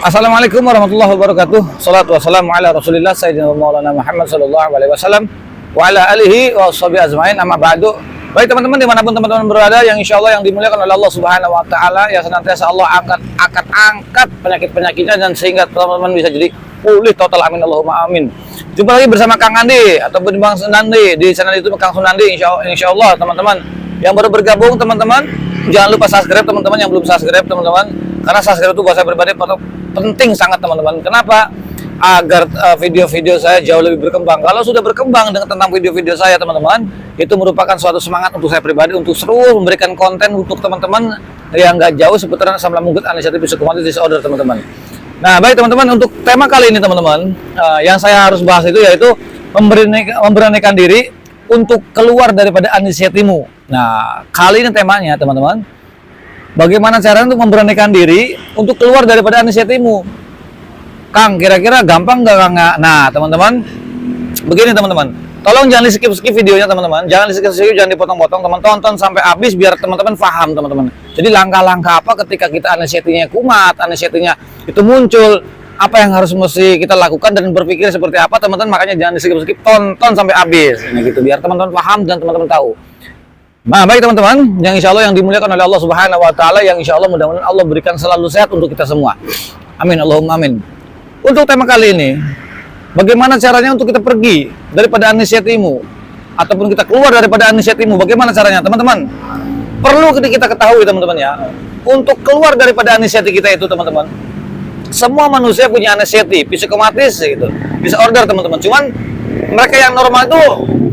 Assalamualaikum warahmatullahi wabarakatuh. Salatu wassalamu ala Rasulillah Sayyidina Maulana Muhammad sallallahu alaihi wasallam wa ala alihi wa sahbihi azmain, amma ba'du. Baik teman-teman, dimanapun teman-teman berada, yang insya Allah yang dimuliakan oleh Allah Subhanahu wa Ta'ala, yang senantiasa Allah angkat penyakit-penyakitnya, dan sehingga teman-teman bisa jadi pulih total. Amin Allahumma amin. Jumpa lagi bersama Kang Andi ataupun Bang Sunandi di channel YouTube Kang Sunandi. Insya Allah teman-teman yang baru bergabung, teman-teman jangan lupa subscribe, teman-teman yang belum subscribe, teman-teman, karena subscribe itu buat saya pribadi penting sangat, teman-teman. Kenapa? Agar video-video saya jauh lebih berkembang. Kalau sudah berkembang dengan tentang video-video saya, teman-teman, itu merupakan suatu semangat untuk saya pribadi untuk terus memberikan konten untuk teman-teman yang nggak jauh seputaran asam lambung GERD, anxiety psychomotor disorder, teman-teman. Nah, baik teman-teman, untuk tema kali ini, teman-teman, yang saya harus bahas itu yaitu memberanikan diri untuk keluar daripada anxiety-mu. Nah, kali ini temanya, teman-teman, bagaimana cara untuk memberanikan diri untuk keluar daripada anxiety-mu. Kang, kira-kira gampang nggak, Kang? Nah, teman-teman, begini teman-teman, tolong jangan di-skip videonya, teman-teman. Jangan di-skip, jangan dipotong-potong, teman, tonton sampai habis biar teman-teman paham, teman-teman. Jadi langkah-langkah apa ketika kita anxiety-nya kumat, anxiety-nya itu muncul, apa yang harus mesti kita lakukan dan berpikir seperti apa, teman-teman. Makanya jangan di-skip, tonton sampai habis. Ini gitu, biar teman-teman paham dan teman-teman tahu. Nah, baik teman-teman, yang insya Allah yang dimuliakan oleh Allah Subhanahu wa Ta'ala, yang insya Allah mudah-mudahan Allah berikan selalu sehat untuk kita semua. Amin Allahumma amin. Untuk tema kali ini, bagaimana caranya untuk kita pergi daripada anxiety-mu ataupun kita keluar daripada anxiety-mu? Bagaimana caranya, teman-teman? Perlu kita ketahui, teman-teman, ya. Untuk keluar daripada anxiety kita itu, teman-teman, semua manusia punya anxiety, psikomatis gitu, disorder, teman-teman. Cuman mereka yang normal itu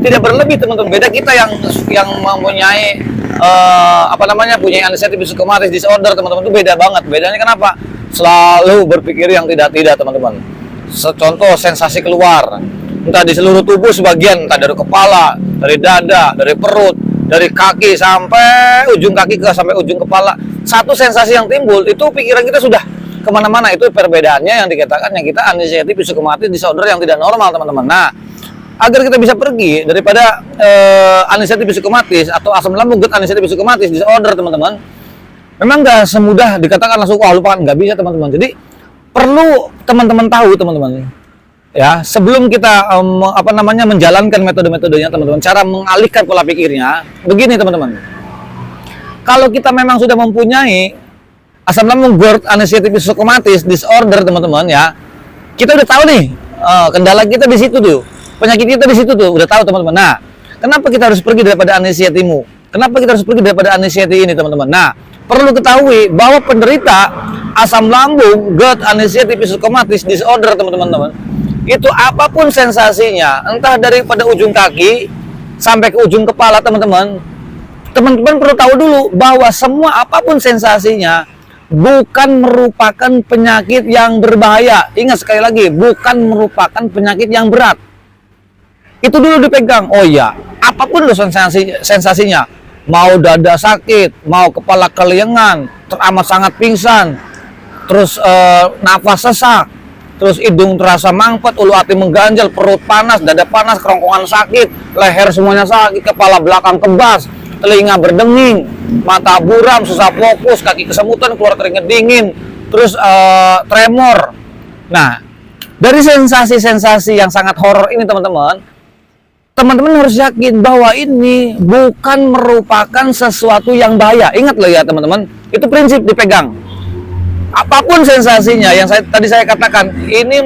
tidak berlebih, teman-teman. Beda kita yang mempunyai punya anxiety, psikomatis disorder, teman-teman, itu beda banget. Bedanya kenapa? Selalu berpikir yang tidak-tidak, teman-teman. Contoh, sensasi keluar entah di seluruh tubuh sebagian, entah dari kepala, dari dada, dari perut, dari kaki sampai ujung kaki sampai ujung kepala. Satu sensasi yang timbul itu pikiran kita sudah kemana-mana. Itu perbedaannya yang dikatakan yang kita anxiety psikomatis disorder yang tidak normal, teman-teman. Nah, agar kita bisa pergi daripada anxiety psikomatis atau asam lambung GERD anxiety psikomatis disorder, teman-teman, memang nggak semudah dikatakan langsung lupakan, nggak bisa, teman-teman. Jadi perlu teman-teman tahu, teman-teman, ya, sebelum kita menjalankan metode-metodenya, teman-teman, cara mengalihkan pola pikirnya begini, teman-teman. Kalau kita memang sudah mempunyai asam lambung GERD anxiety psikomatis disorder, teman-teman, ya, kita udah tahu nih kendala kita di situ tuh, penyakit kita di situ tuh, udah tahu, teman-teman. Nah, kenapa kita harus pergi daripada anxiety-mu? Kenapa kita harus pergi daripada anxiety ini, teman-teman? Nah, perlu ketahui bahwa penderita asam lambung GERD anxiety psikomatis disorder, teman-teman, itu apapun sensasinya, entah daripada ujung kaki sampai ke ujung kepala, teman-teman perlu tahu dulu bahwa semua apapun sensasinya bukan merupakan penyakit yang berbahaya. Ingat sekali lagi, bukan merupakan penyakit yang berat. Itu dulu dipegang. Oh iya, apapun loh sensasinya, mau dada sakit, mau kepala keliengan, teramat sangat pingsan, terus nafas sesak, terus hidung terasa mangpet, ulu hati mengganjal, perut panas, dada panas, kerongkongan sakit, leher semuanya sakit, kepala belakang kebas, telinga berdenging, mata buram, susah fokus, kaki kesemutan, keluar keringat dingin, terus tremor. Nah, dari sensasi-sensasi yang sangat horor ini, teman-teman harus yakin bahwa ini bukan merupakan sesuatu yang bahaya. Ingat loh ya, teman-teman, itu prinsip dipegang. Apapun sensasinya yang tadi saya katakan, ini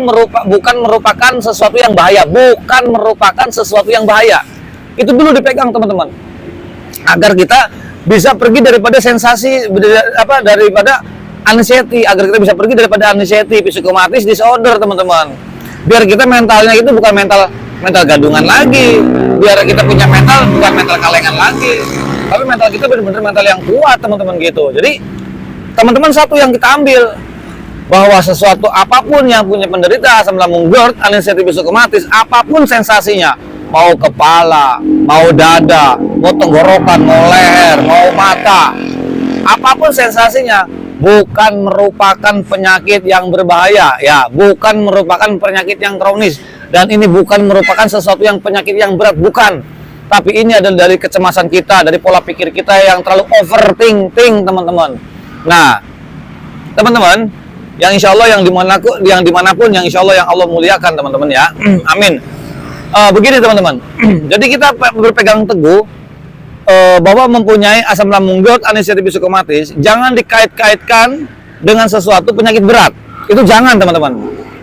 bukan merupakan sesuatu yang bahaya, bukan merupakan sesuatu yang bahaya. Itu dulu dipegang, teman-teman, agar kita bisa pergi daripada sensasi daripada anxiety, agar kita bisa pergi daripada anxiety psikomatis disorder, teman-teman. Biar kita mentalnya itu bukan mental gadungan lagi, biar kita punya mental bukan mental kalengan lagi, tapi mental kita benar-benar mental yang kuat, teman-teman, gitu. Jadi teman-teman, satu yang kita ambil bahwa sesuatu apapun yang punya penderita asam lambung GERD anxiety psikomatis, apapun sensasinya, mau kepala, mau dada, mau tenggorokan, mau leher, mau mata, apapun sensasinya, bukan merupakan penyakit yang berbahaya, ya, bukan merupakan penyakit yang kronis, dan ini bukan merupakan sesuatu yang penyakit yang berat, bukan. Tapi ini adalah dari kecemasan kita, dari pola pikir kita yang terlalu overthinking, teman-teman. Nah, teman-teman, yang insya Allah yang dimanapun yang insya Allah yang Allah muliakan teman-teman ya. Amin. Begini teman-teman, jadi kita berpegang teguh bahwa mempunyai asam lambung GERD, anestesi psikomatis jangan dikait-kaitkan dengan sesuatu penyakit berat. Itu jangan teman-teman.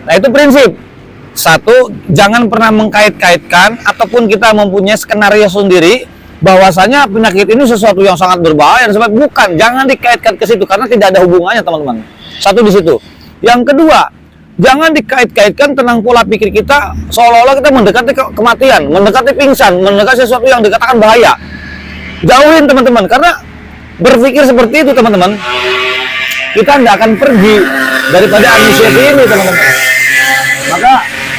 Nah itu prinsip. Satu, jangan pernah mengkait-kaitkan ataupun kita mempunyai skenario sendiri bahwasanya penyakit ini sesuatu yang sangat berbahaya, sebab bukan, jangan dikaitkan ke situ karena tidak ada hubungannya teman-teman. Satu di situ. Yang kedua, jangan dikait-kaitkan tentang pola pikir kita seolah-olah kita mendekati kematian, mendekati pingsan, mendekati sesuatu yang dikatakan bahaya. Jauhin teman-teman, karena berpikir seperti itu teman-teman, kita nggak akan pergi daripada anxiety ini teman-teman. Maka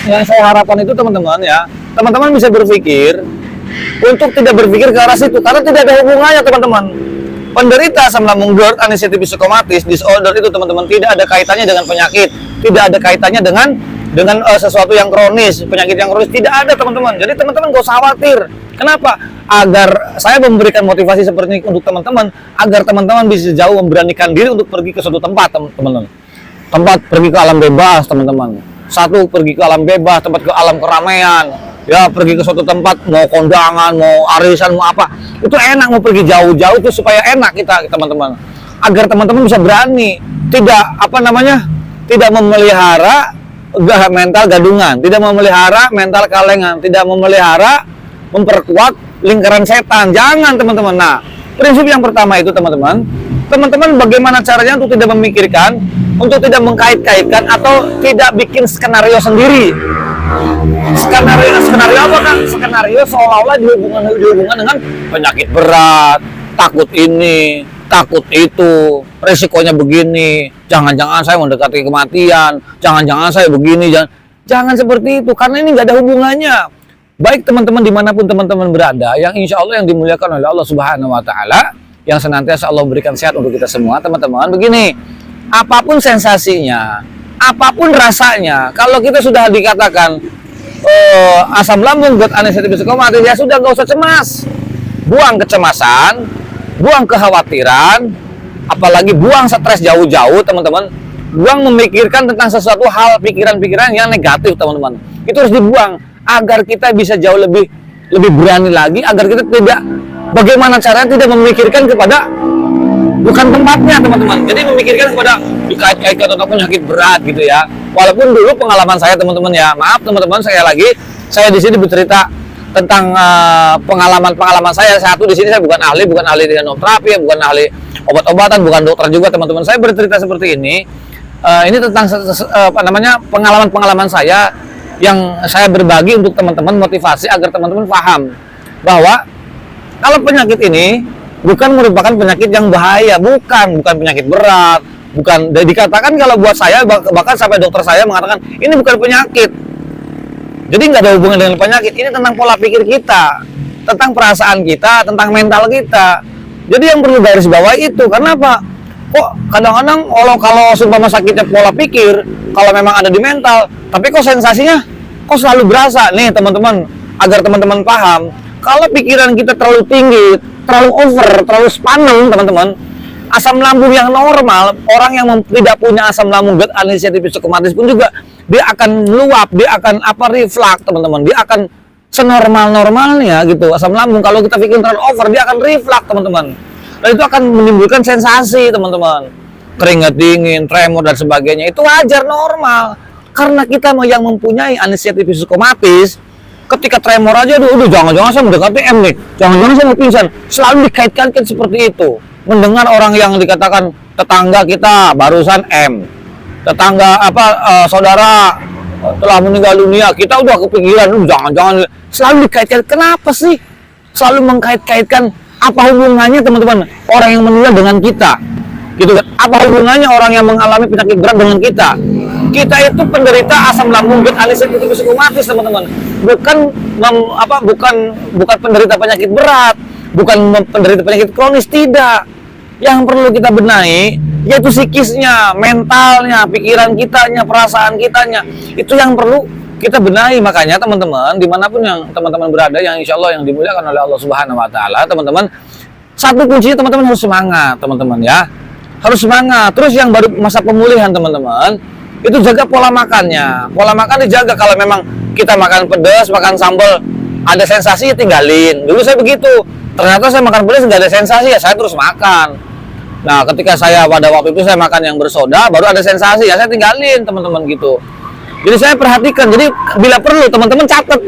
yang saya harapkan itu teman-teman ya, teman-teman bisa berpikir untuk tidak berpikir ke arah situ karena tidak ada hubungannya teman-teman. Penderita asam lambung GERD, anestesi psikomatis disorder itu teman-teman tidak ada kaitannya dengan penyakit, tidak ada kaitannya dengan sesuatu yang kronis, penyakit yang kronis tidak ada teman-teman. Jadi teman-teman gak usah khawatir. Kenapa? Agar saya memberikan motivasi seperti ini untuk teman-teman, agar teman-teman bisa jauh memberanikan diri untuk pergi ke suatu tempat teman-teman. Tempat pergi ke alam bebas teman-teman. Satu, pergi ke alam bebas, tempat ke alam keramaian. Ya, pergi ke suatu tempat, mau kondangan, mau arisan, mau apa. Itu enak, mau pergi jauh-jauh itu supaya enak kita teman-teman. Agar teman-teman bisa berani, tidak memelihara mental gadungan, tidak memelihara mental kalengan, tidak memelihara memperkuat lingkaran setan. Jangan teman-teman. Nah, prinsip yang pertama itu teman-teman, bagaimana caranya untuk tidak memikirkan, untuk tidak mengkait-kaitkan atau tidak bikin skenario sendiri. Skenario apa kan? Skenario seolah-olah dihubungkan dengan penyakit berat, takut ini, takut itu, resikonya begini, jangan-jangan saya mendekati kematian, jangan-jangan saya begini, jangan seperti itu karena ini nggak ada hubungannya. Baik teman-teman dimanapun teman-teman berada, yang insya Allah yang dimuliakan oleh Allah Subhanahu Wa Taala, yang senantiasa Allah berikan sehat untuk kita semua teman-teman. Begini, apapun sensasinya, apapun rasanya, kalau kita sudah dikatakan asam lambung GERD, anestesi psikomatis, ya sudah nggak usah cemas, buang kecemasan, buang kekhawatiran, apalagi buang stres jauh-jauh teman-teman, buang memikirkan tentang sesuatu hal pikiran-pikiran yang negatif teman-teman. Itu harus dibuang agar kita bisa jauh lebih berani lagi, agar kita tidak, bagaimana caranya tidak memikirkan kepada bukan tempatnya teman-teman. Jadi memikirkan kepada dikait-kaitkan tentang penyakit berat gitu ya. Walaupun dulu pengalaman saya teman-teman ya, maaf teman-teman, saya di sini bercerita tentang pengalaman saya. Satu, di sini saya bukan ahli di terapi, bukan ahli obat-obatan, bukan dokter juga teman-teman. Saya bercerita seperti ini. Ini tentang pengalaman saya yang saya berbagi untuk teman-teman, motivasi agar teman-teman paham bahwa kalau penyakit ini bukan merupakan penyakit yang bahaya, bukan penyakit berat, bukan. Dikatakan kalau buat saya, bahkan sampai dokter saya mengatakan ini bukan penyakit. Jadi nggak ada hubungan dengan penyakit. Ini tentang pola pikir kita, tentang perasaan kita, tentang mental kita. Jadi yang perlu garis bawah itu. Karena apa? Kok kadang-kadang kalau seumpama sakitnya pola pikir, kalau memang ada di mental, tapi kok sensasinya kok selalu berasa. Nih teman-teman, agar teman-teman paham, kalau pikiran kita terlalu tinggi, terlalu over, terlalu spaneng teman-teman, asam lambung yang normal, orang yang tidak punya asam lambung GERD, anestesi psikomatis pun juga dia akan meluap, dia akan reflux teman-teman, dia akan senormal-normalnya gitu. Asam lambung kalau kita pikir terlalu over, dia akan reflux teman-teman, dan itu akan menimbulkan sensasi teman-teman, keringat dingin, tremor dan sebagainya. Itu wajar, normal, karena kita yang mempunyai anestesi psikomatis, ketika tremor aja, aduh jangan-jangan saya mendekati M nih, jangan-jangan saya mau pingsan, selalu dikaitkan seperti itu. Mendengar orang yang dikatakan tetangga kita barusan M, tetangga saudara telah meninggal dunia, kita udah kepikiran, jangan-jangan, selalu dikaitkan. Kenapa sih selalu mengkait-kaitkan? Apa hubungannya teman-teman orang yang meninggal dengan kita? Gitu kan? Apa hubungannya orang yang mengalami penyakit berat dengan kita? Kita itu penderita asam lambung GERD, anestesi psikomatis teman-teman, bukan penderita penyakit berat, bukan penderita penyakit kronis, tidak. Yang perlu kita benahi yaitu psikisnya, mentalnya, pikiran kitanya, perasaan kitanya. Itu yang perlu kita benahi. Makanya teman-teman, dimanapun yang teman-teman berada, yang insya Allah yang dimuliakan oleh Allah Subhanahu Wa Taala, teman-teman, satu kuncinya teman-teman harus semangat teman-teman ya. harus semangat. Terus yang baru masa pemulihan teman-teman, itu jaga pola makannya. Pola makan dijaga. Kalau memang kita makan pedas, makan sambal, ada sensasi ya tinggalin. Dulu saya begitu. Ternyata saya makan pedas nggak ada sensasi ya, saya terus makan. Nah, ketika saya pada waktu itu saya makan yang bersoda, baru ada sensasi ya, saya tinggalin teman-teman gitu. Jadi saya perhatikan. Jadi bila perlu teman-teman catat.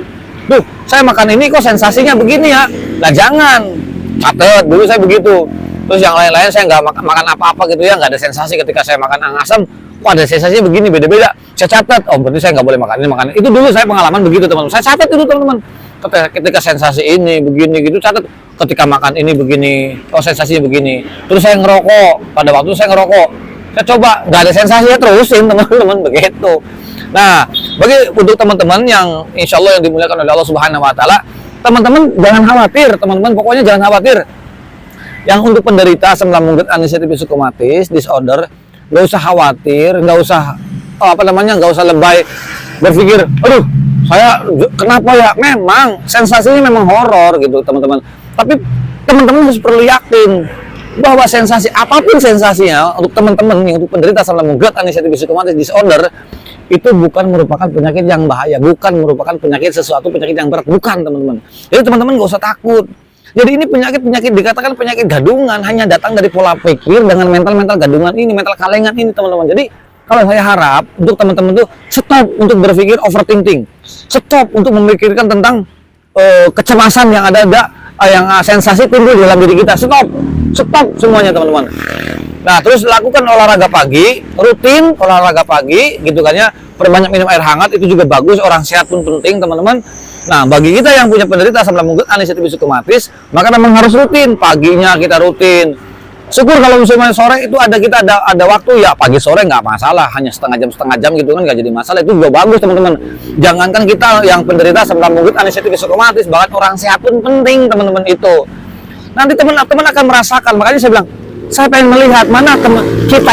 Duh, saya makan ini kok sensasinya begini ya. Nah, jangan catat. Dulu saya begitu. Terus yang lain-lain saya nggak makan apa-apa gitu ya, nggak ada sensasi. Ketika saya makan asam, kok ada sensasinya begini, beda-beda. Saya catat. Oh, berarti saya nggak boleh makan ini, makan ini. Itu dulu saya pengalaman begitu teman-teman. Saya catat itu teman-teman. Ketika sensasi ini begini gitu, catat. Ketika makan ini begini, oh sensasinya begini. Terus saya ngerokok. Pada waktu saya ngerokok, saya coba nggak ada sensasinya, terusin teman-teman begitu. Nah, untuk teman-teman yang insya Allah yang dimuliakan oleh Allah Subhanahu Wa Taala, teman-teman jangan khawatir, teman-teman pokoknya jangan khawatir. Yang untuk penderita asam lambung GERD Uninitiated Psychosomatic Disorder, nggak usah khawatir, nggak usah nggak usah lebay berpikir, aduh saya kenapa ya? Memang sensasinya memang horor gitu teman-teman. Tapi teman-teman harus perlu yakin bahwa sensasi apapun sensasinya untuk teman-teman yang untuk penderita asam lambung GERD Uninitiated Psychosomatic Disorder itu bukan merupakan penyakit yang bahaya, bukan merupakan penyakit yang berat, bukan teman-teman. Jadi teman-teman nggak usah takut. Jadi ini penyakit dikatakan penyakit gadungan, hanya datang dari pola pikir dengan mental gadungan ini, mental kalengan ini teman-teman. Jadi kalau saya harap untuk teman-teman tuh stop untuk berpikir overthinking, stop untuk memikirkan tentang kecemasan yang ada yang sensasi timbul di dalam diri kita, stop semuanya teman-teman. Nah, terus lakukan olahraga pagi, rutin olahraga pagi gitu kan ya. Perbanyak minum air hangat, itu juga bagus, orang sehat pun penting teman-teman. Nah, bagi kita yang punya penderita asam lambung GERD Uninitiated Psychosomatic, maka memang harus rutin, paginya kita rutin. Syukur kalau misalnya sore itu kita ada waktu ya, pagi sore nggak masalah, hanya setengah jam gitu kan nggak jadi masalah, itu juga bagus teman-teman. Jangankan kita yang penderita asam lambung GERD Uninitiated Psychosomatic, bahkan orang sehat pun penting teman-teman itu. Nanti teman-teman akan merasakan, makanya saya bilang, saya pengen melihat mana kita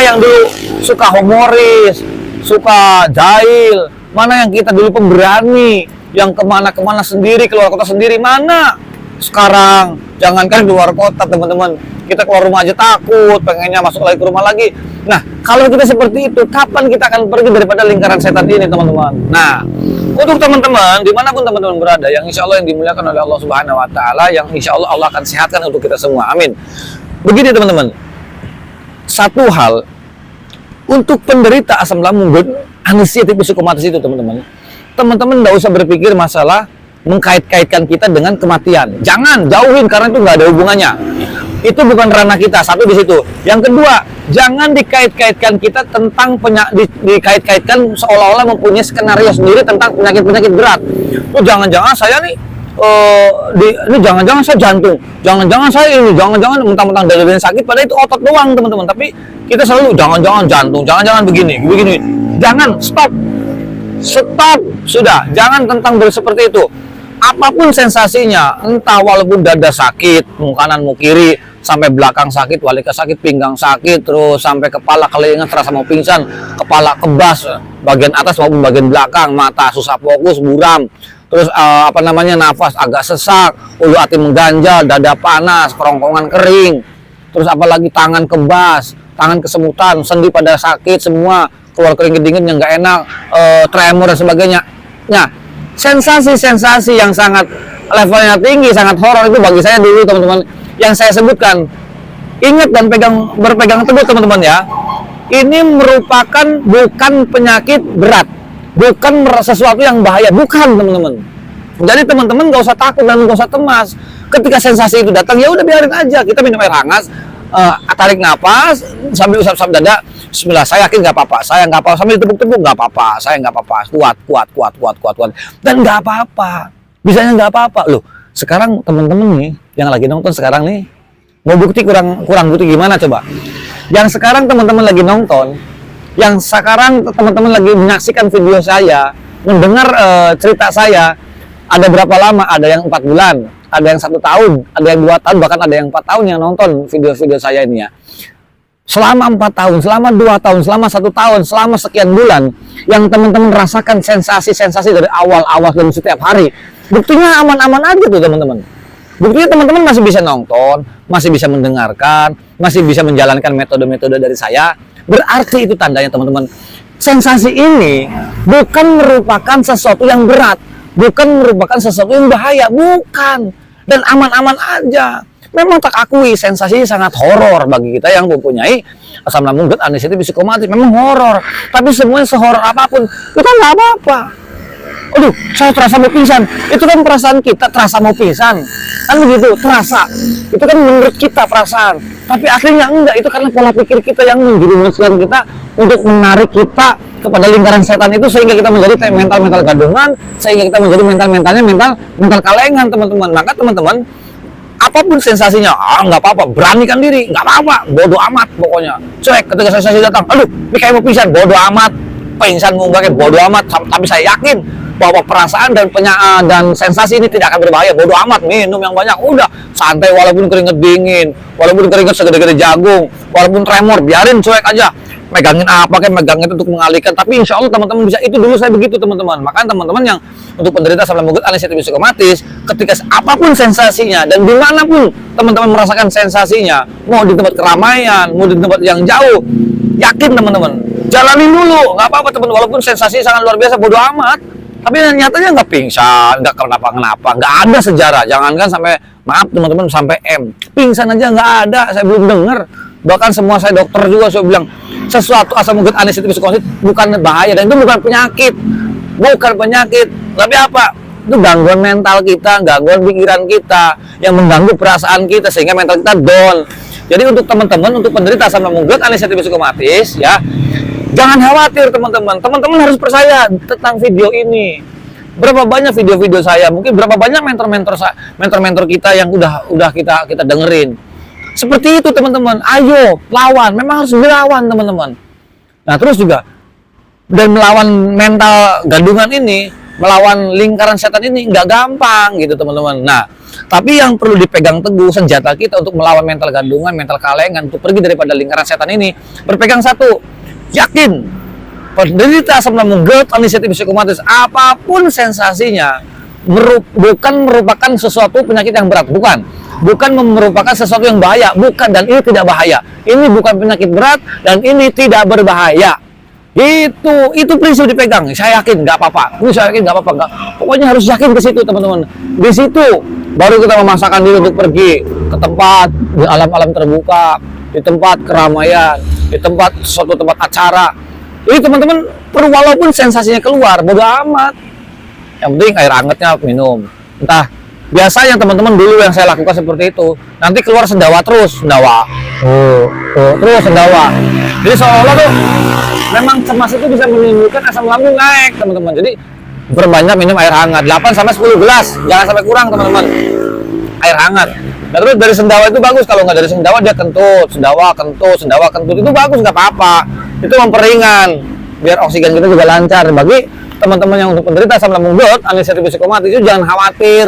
yang dulu suka humoris, suka jahil, mana yang kita dulu pemberani, yang kemana-kemana sendiri, keluar kota sendiri, mana sekarang. Jangankan keluar kota teman-teman, kita keluar rumah aja takut, pengennya masuk lagi ke rumah lagi. Nah, kalau kita seperti itu, kapan kita akan pergi daripada lingkaran setan ini teman-teman? Nah, untuk teman-teman dimanapun teman-teman berada, yang insya Allah yang dimuliakan oleh Allah Subhanahu Wa Taala, yang insya Allah Allah akan sehatkan untuk kita semua, amin. Begini teman-teman, satu hal untuk penderita asam lambung GERD Uninitiated Psychosomatic itu teman-teman nggak usah berpikir masalah mengkait-kaitkan kita dengan kematian. Jangan, jauhin, karena itu nggak ada hubungannya. Itu bukan ranah kita, satu di situ. Yang kedua, jangan dikait-kaitkan kita tentang dikait-kaitkan seolah-olah mempunyai skenario sendiri tentang penyakit-penyakit berat. Oh, jangan-jangan saya nih ini jangan-jangan saya jantung, jangan-jangan saya ini, jangan-jangan mentang-mentang dada sakit, padahal itu otot doang teman-teman. Tapi kita selalu jangan-jangan jantung, jangan-jangan begini. Jangan, stop, sudah, jangan tentang seperti itu. Apapun sensasinya, entah walaupun dada sakit, mau kanan mau kiri, sampai belakang sakit, walika sakit, pinggang sakit, terus sampai kepala kelingan terasa mau pingsan, kepala kebas, bagian atas maupun bagian belakang, mata susah fokus, buram, terus nafas agak sesak, ulu hati mengganjal, dada panas, kerongkongan kering, terus apalagi tangan kebas, tangan kesemutan, sendi pada sakit semua, keluar keringet dingin yang nggak enak, tremor dan sebagainya. Nah, sensasi-sensasi yang sangat levelnya tinggi, sangat horor itu bagi saya dulu teman-teman yang saya sebutkan. Ingat dan berpegang teguh teman-teman ya. Ini merupakan bukan penyakit berat, bukan sesuatu yang bahaya, bukan teman-teman. Jadi teman-teman nggak usah takut dan nggak usah cemas. Ketika sensasi itu datang, ya udah biarin aja. Kita minum air hangat, tarik napas sambil usap-usap dada. Bismillah, saya yakin nggak apa-apa, saya nggak apa-apa, sambil tepuk-tepuk nggak apa-apa, saya nggak apa-apa, kuat, dan nggak apa-apa, bisanya nggak apa-apa. Loh, sekarang teman-teman nih yang lagi nonton sekarang nih, mau bukti kurang bukti gimana coba? Yang sekarang teman-teman lagi nonton, yang sekarang teman-teman lagi menyaksikan video saya, mendengar cerita saya, ada berapa lama? Ada yang 4 bulan, ada yang 1 tahun, ada yang 2 tahun, bahkan ada yang 4 tahun yang nonton video-video saya ini ya. Selama 4 tahun, selama 2 tahun, selama 1 tahun, selama sekian bulan, yang teman-teman rasakan sensasi-sensasi dari awal-awal dan setiap hari, buktinya aman-aman aja tuh teman-teman. Buktinya teman-teman masih bisa nonton, masih bisa mendengarkan, masih bisa menjalankan metode-metode dari saya. Berarti itu tandanya teman-teman, sensasi ini bukan merupakan sesuatu yang berat, bukan merupakan sesuatu yang bahaya, bukan. Dan aman-aman aja. Memang tak akui sensasi sangat horor bagi kita yang mempunyai asam lambung dan anxiety psikomatis. Memang horor, tapi semuanya sehoror apapun kita nggak apa-apa. Aduh, saya terasa mau pingsan. Itu kan perasaan kita, terasa mau pingsan. Kan begitu, terasa. Itu kan menurut kita perasaan. Tapi aslinya enggak, itu karena pola pikir kita yang menjerumuskan kita untuk menarik kita kepada lingkaran setan itu, sehingga kita menjadi mental gadungan, sehingga kita menjadi mental kalengan, teman-teman. Maka teman-teman, apapun sensasinya, nggak apa-apa, beranikan diri, nggak apa-apa, bodoh amat pokoknya. Cuek, ketika sensasi datang, aduh, ini kayak mau pingsan, bodoh amat. Pingsan mau enggak, bodoh amat. Tapi saya yakin bahwa perasaan dan sensasi ini tidak akan berbahaya. Bodoh amat, minum yang banyak, udah santai, walaupun keringet dingin, walaupun keringet segede-gede jagung, walaupun tremor, biarin, cuek aja. Megangin apa kayak megangin itu untuk mengalihkan, tapi insya Allah teman-teman bisa. Itu dulu saya begitu teman-teman. Makanya teman-teman yang untuk penderita asam lambung anxiety psikomatis, ketika apapun sensasinya dan dimanapun teman-teman merasakan sensasinya, mau di tempat keramaian, mau di tempat yang jauh, yakin teman-teman, jalanin dulu, nggak apa-apa teman, walaupun sensasi sangat luar biasa, bodoh amat. Tapi nyatanya nggak pingsan, nggak kenapa-kenapa, nggak ada sejarah. Jangankan sampai, maaf teman-teman, sampai pingsan aja nggak ada, saya belum dengar. Bahkan semua saya dokter juga saya bilang sesuatu asam lambung anxiety psikomatis bukan bahaya, dan itu bukan penyakit, tapi apa? Itu gangguan mental kita, gangguan pikiran kita yang mengganggu perasaan kita sehingga mental kita down. Jadi untuk teman-teman, untuk penderita asam lambung anxiety psikomatis, ya, jangan khawatir teman-teman. Teman-teman harus percaya tentang video ini. Berapa banyak video-video saya, mungkin berapa banyak mentor-mentor kita yang udah kita dengerin. Seperti itu teman-teman. Ayo lawan, memang harus dilawan teman-teman. Nah, terus juga dan melawan mental gadungan ini, melawan lingkaran setan ini nggak gampang gitu teman-teman. Nah, tapi yang perlu dipegang teguh senjata kita untuk melawan mental gadungan, mental kalengan, untuk pergi daripada lingkaran setan ini, berpegang satu, yakin penderita asam lambung anxiety psikomatis apapun sensasinya bukan merupakan sesuatu penyakit yang berat, bukan merupakan sesuatu yang bahaya, bukan, dan ini tidak bahaya. Ini bukan penyakit berat dan ini tidak berbahaya. Itu prinsip dipegang. Saya yakin nggak apa-apa. Saya yakin nggak apa-apa. Pokoknya harus yakin ke situ teman-teman. Di situ baru kita memaksakan diri untuk pergi ke tempat di alam-alam terbuka, di tempat keramaian, di tempat suatu tempat acara. Ini teman-teman perlu, walaupun sensasinya keluar, bodo amat. Yang penting air hangatnya minum. Entah, biasanya teman-teman dulu yang saya lakukan seperti itu, nanti keluar sendawa terus, sendawa. Terus sendawa. Jadi seolah-olah tuh memang cemas itu bisa menimbulkan asam lambung naik, teman-teman. Jadi berbanyak minum air hangat, 8 sampai 10 gelas, jangan sampai kurang, teman-teman. Air hangat. Dan terus dari sendawa itu bagus, kalau nggak dari sendawa dia kentut, sendawa kentut itu bagus, nggak apa-apa. Itu memperingan, biar oksigen kita juga lancar. Bagi teman-teman yang untuk penderita asam lambung anxiety psikomatis itu jangan khawatir.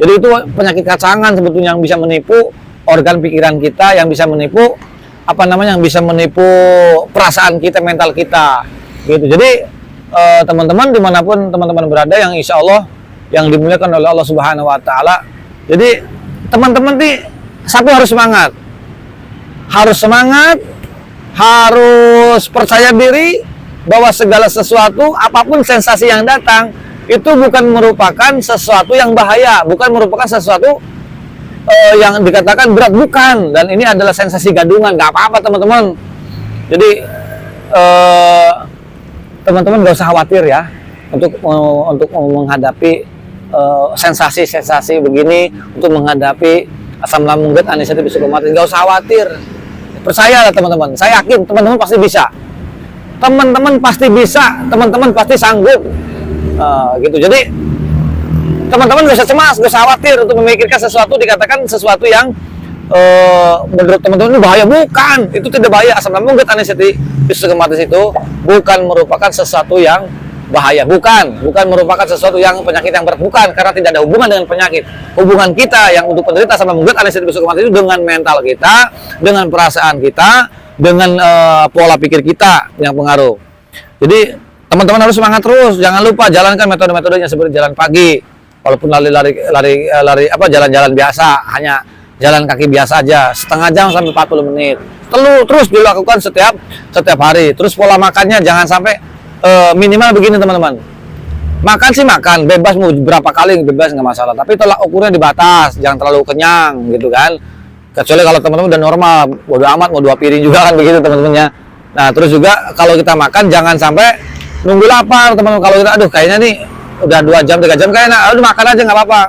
Jadi itu penyakit kacangan sebetulnya yang bisa menipu organ pikiran kita, yang bisa menipu yang bisa menipu perasaan kita, mental kita, gitu. Jadi teman-teman dimanapun teman-teman berada, yang insya Allah yang dimuliakan oleh Allah Subhanahu Wa Taala. Jadi teman-teman satu harus semangat, harus percaya diri bahwa segala sesuatu, apapun sensasi yang datang, itu bukan merupakan sesuatu yang bahaya, bukan merupakan sesuatu yang dikatakan berat, bukan. Dan ini adalah sensasi gadungan, nggak apa-apa teman-teman. Jadi teman-teman nggak usah khawatir ya untuk menghadapi sensasi-sensasi begini, untuk menghadapi asam lambung anxiety psikomatis. Nggak usah khawatir, percayalah teman-teman. Saya yakin teman-teman pasti bisa. Teman-teman pasti sanggup. Gitu. Jadi teman-teman gak usah cemas, gak usah khawatir untuk memikirkan sesuatu, dikatakan sesuatu yang menurut teman-teman itu bahaya. Bukan, itu tidak bahaya. Asam lambung anxiety psikomatis itu bukan merupakan sesuatu yang bahaya, bukan merupakan sesuatu yang penyakit yang berat, bukan, karena tidak ada hubungan dengan penyakit. Hubungan kita yang untuk penderita asam lambung anxiety psikomatis itu dengan mental kita, dengan perasaan kita, dengan pola pikir kita yang pengaruh. Jadi teman-teman harus semangat terus, jangan lupa jalankan metode-metodenya seperti jalan pagi, walaupun lari apa jalan-jalan biasa, hanya jalan kaki biasa aja, setengah jam sampai 40 menit. Terus dilakukan setiap hari. Terus pola makannya jangan sampai minimal begini teman-teman. Makan sih makan, bebas mau berapa kali bebas nggak masalah. Tapi tolak ukurnya dibatas, jangan terlalu kenyang gitu kan. Kecuali kalau teman-teman udah normal, bodo amat mau 2 piring juga kan begitu teman-temannya. Nah terus juga kalau kita makan jangan sampai nunggu lapar teman-teman. Kalau kita aduh kayaknya nih udah 2 jam 3 jam kayaknya, aduh makan aja nggak apa-apa.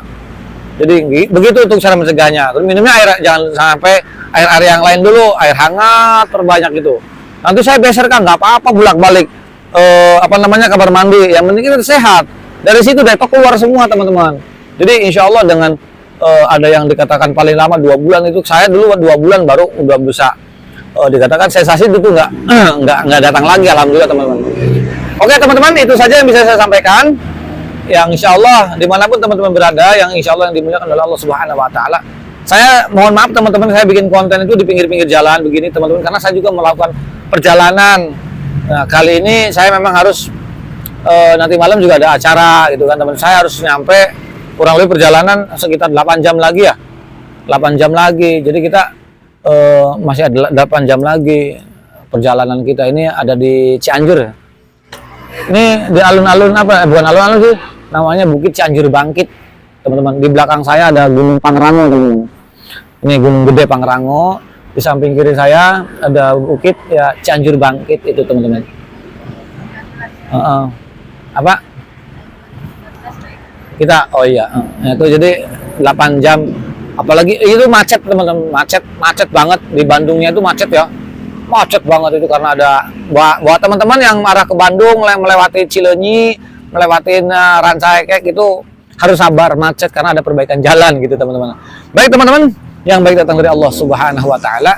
Jadi begitu untuk cara mencegahnya. Terus minumnya air, jangan sampai air yang lain dulu, air hangat terbanyak gitu. Nanti saya beserkan nggak apa-apa bolak-balik. Kamar mandi, yang penting kita sehat. Dari situ detok keluar semua teman-teman. Jadi insya Allah dengan ada yang dikatakan paling lama 2 bulan itu, saya dulu 2 bulan baru udah bisa dikatakan sensasi itu nggak datang lagi, alhamdulillah teman-teman. Oke teman-teman, itu saja yang bisa saya sampaikan. Yang insya Allah dimanapun teman-teman berada, yang insya Allah yang dimuliakan oleh Allah Subhanahu Wa Taala. Saya mohon maaf teman-teman, saya bikin konten itu di pinggir-pinggir jalan begini teman-teman, karena saya juga melakukan perjalanan. Nah, kali ini saya memang harus nanti malam juga ada acara gitu kan teman. Saya harus nyampe kurang lebih perjalanan sekitar 8 jam lagi ya. 8 jam lagi. Jadi kita masih ada 8 jam lagi perjalanan kita. Ini ada di Cianjur. Ini di alun-alun apa? Bukan alun-alun sih. Namanya Bukit Cianjur Bangkit. Teman-teman, di belakang saya ada Gunung Pangrango, teman-teman. Ini Gunung Gede Pangrango. Di samping kiri saya ada bukit ya Cianjur Bangkit itu teman-teman. Apa? Kita oh iya, itu jadi 8 jam. Apalagi itu macet teman-teman, macet banget di Bandungnya itu macet ya. Macet banget itu karena ada buat teman-teman yang arah ke Bandung melewati Cileunyi, melewati Rancaekek itu harus sabar macet karena ada perbaikan jalan gitu teman-teman. Baik teman-teman, yang baik datang dari Allah Subhanahu Wa Taala,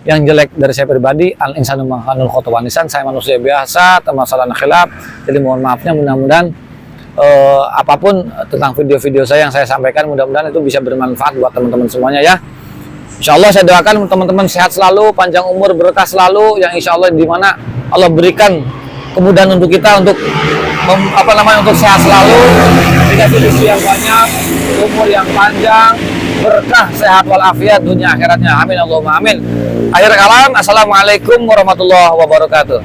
yang jelek dari saya pribadi. Al insanu ma khalaqal khata nisan, saya manusia biasa, termasalahan khilaf. Jadi mohon maafnya, mudah-mudahan apapun tentang video-video saya yang saya sampaikan, mudah-mudahan itu bisa bermanfaat buat teman-teman semuanya ya. Insya Allah saya doakan teman-teman sehat selalu, panjang umur, berkah selalu, yang insya Allah dimana Allah berikan kemudahan untuk kita untuk untuk sehat selalu, dikasih rezeki yang banyak, umur yang panjang, berkah, sehat walafiat dunia akhiratnya. Amin Allahumma amin. Akhir kalam, assalamualaikum warahmatullahi wabarakatuh.